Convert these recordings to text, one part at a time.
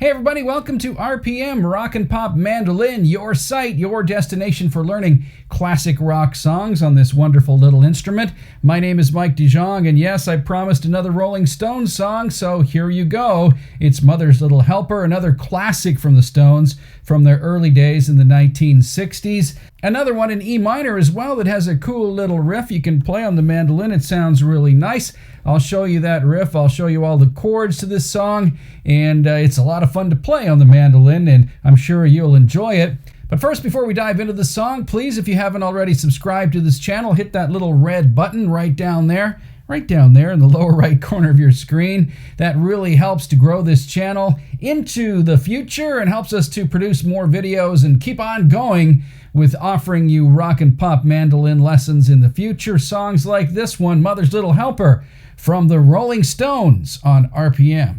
Hey everybody, welcome to RPM, Rock and Pop Mandolin, your site, your destination for learning classic rock songs on this wonderful little instrument. My name is Mike DeJong, and yes, I promised another Rolling Stones song, so here you go. It's Mother's Little Helper, another classic from the Stones from their early days in the 1960s. Another one in E minor as well that has a cool little riff you can play on the mandolin. It sounds really nice. I'll show you that riff. I'll show you all the chords to this song, and it's a lot of fun to play on the mandolin, and I'm sure you'll enjoy it. But first, before we dive into the song, please, if you haven't already subscribed to this channel, hit that little red button right down there in the lower right corner of your screen. That really helps to grow this channel into the future and helps us to produce more videos and keep on going with offering you rock and pop mandolin lessons in the future. Songs like this one, Mother's Little Helper, from the Rolling Stones on RPM.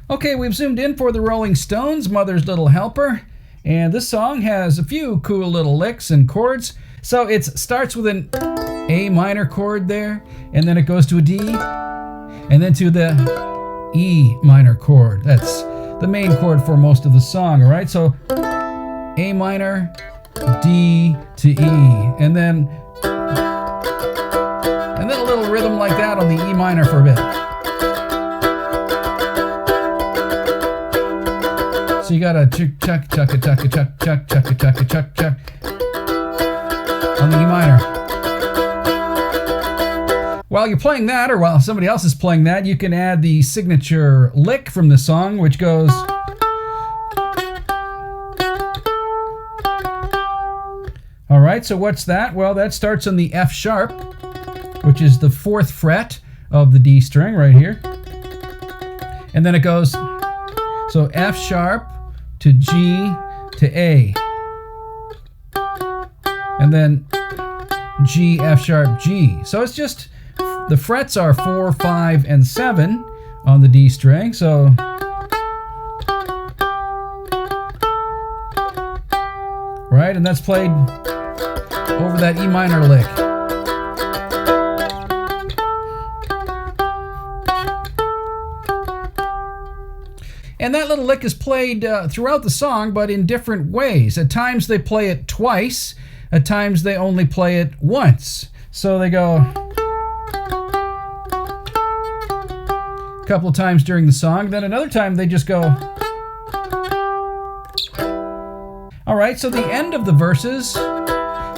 Okay, we've zoomed in for the Rolling Stones, Mother's Little Helper, and this song has a few cool little licks and chords. So it starts with an A minor chord there, and then it goes to a D, and then to the E minor chord. That's the main chord for most of the song, all right? So A minor, D to E, and then a little rhythm like that on the E minor for a bit. So you got a chuck, chuck, chuck, chuck, chuck, chuck, chuck, chuck, chuck, chuck on the E minor. While you're playing that, or while somebody else is playing that, you can add the signature lick from the song, which goes. All right, so what's that? Well, that starts on the F sharp, which is the 4th fret of the D string right here. And then it goes, so F sharp to G to A. And then G, F sharp, G. So it's just, the frets are 4, 5, and 7 on the D string. So, right, and that's played over that E minor lick. And that little lick is played throughout the song, but in different ways. At times they play it twice, at times they only play it once. So they go a couple of times during the song, then another time they just go. All right, so the end of the verses,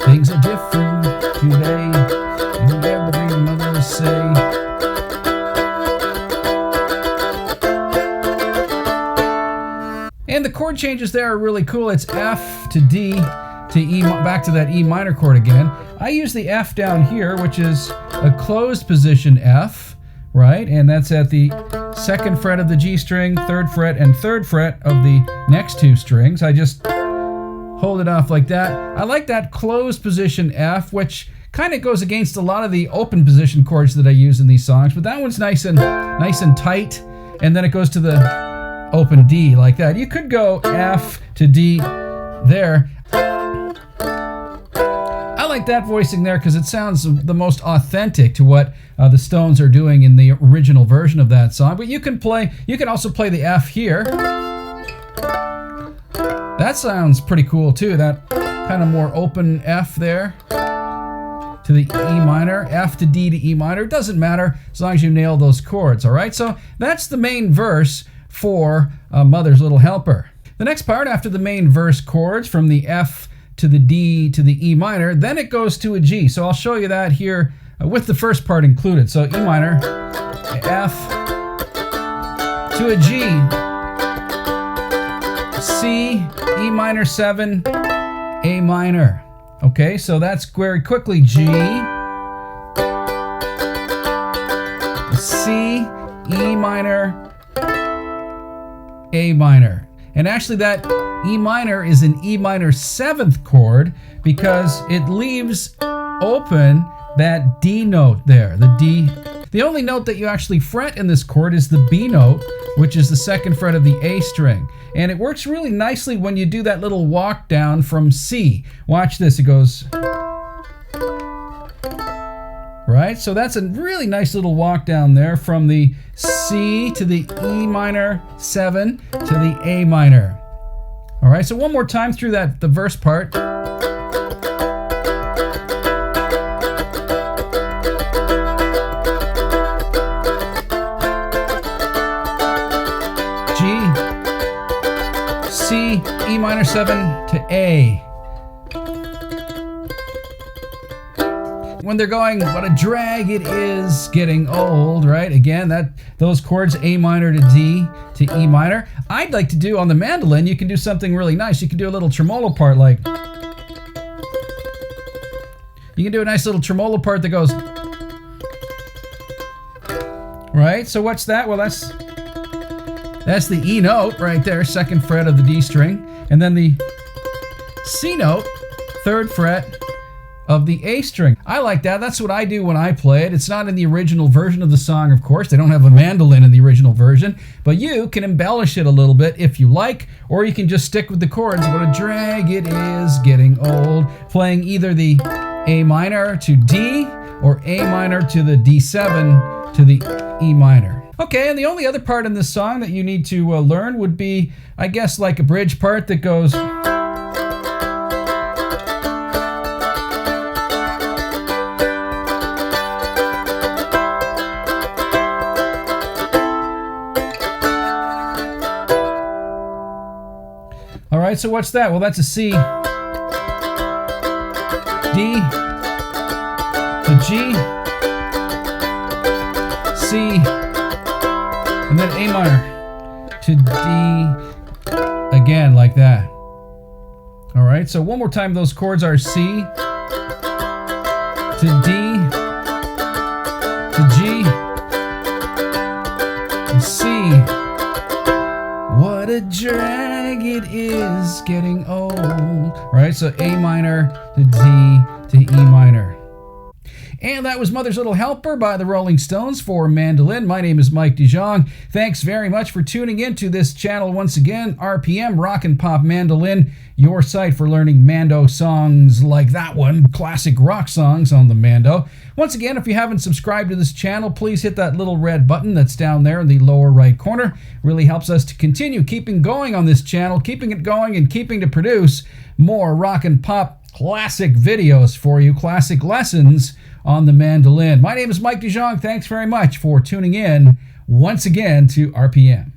things are different today, and every mother say. And the chord changes there are really cool. It's F to D to E, back to that E minor chord again. I use the F down here, which is a closed position F, right? And that's at the 2nd fret of the G string, 3rd fret, and 3rd fret of the next 2 strings. I just hold it off like that. I like that closed position F, which kind of goes against a lot of the open position chords that I use in these songs, but that one's nice and tight, and then it goes to the open D like that. You could go F to D there. I like that voicing there because it sounds the most authentic to what the Stones are doing in the original version of that song. But you can also play the F here. That sounds pretty cool too, that kind of more open F there to the E minor, F to D to E minor. It doesn't matter as long as you nail those chords, all right? So that's the main verse for Mother's Little Helper. The next part after the main verse chords from the F to the D to the E minor, then it goes to a G. So I'll show you that here with the first part included. So E minor, F to a G, C, E minor 7, A minor. Okay, so that's very quickly G, C, E minor, A minor. And actually that E minor is an E minor 7th chord because it leaves open that D note there. The D. The only note that you actually fret in this chord is the B note, which is the 2nd fret of the A string. And it works really nicely when you do that little walk down from C. Watch this, it goes, right? right, so that's a really nice little walk down there from the C to the E minor 7 to the A minor. All right, so one more time through the verse part. G, C, E minor 7 to A. When they're going, what a drag it is getting old, right? Again, those chords, A minor to D to E minor. I'd like to do on the mandolin, you can do something really nice. You can do a little tremolo part like, you can do a nice little tremolo part that goes, right? So what's that? Well, that's the E note right there, 2nd fret of the D string. And then the C note, 3rd fret of the A string. I like that. That's what I do when I play it. It's not in the original version of the song, of course. They don't have a mandolin in the original version, but you can embellish it a little bit if you like, or you can just stick with the chords. What a drag it is getting old. Playing either the A minor to D or A minor to the D7 to the E minor. Okay, and the only other part in this song that you need to learn would be, I guess, like a bridge part that goes... All right, so what's that? Well, that's a C, D, to G, C, and then A minor to D again, like that. All right, so one more time, those chords are C, to D, to G, to C. What a drag it is getting old. All right, so A minor to D to E minor. And that was Mother's Little Helper by the Rolling Stones for mandolin. My name is Mike DeJong. Thanks very much for tuning in to this channel once again. RPM, Rock and Pop Mandolin, your site for learning Mando songs like that one, classic rock songs on the Mando. Once again, if you haven't subscribed to this channel, please hit that little red button that's down there in the lower right corner. Really helps us to continue keeping going on this channel, keeping it going and keeping to produce more rock and pop classic videos for you, classic lessons on the mandolin. My name is Mike DeJong. Thanks very much for tuning in once again to RPM.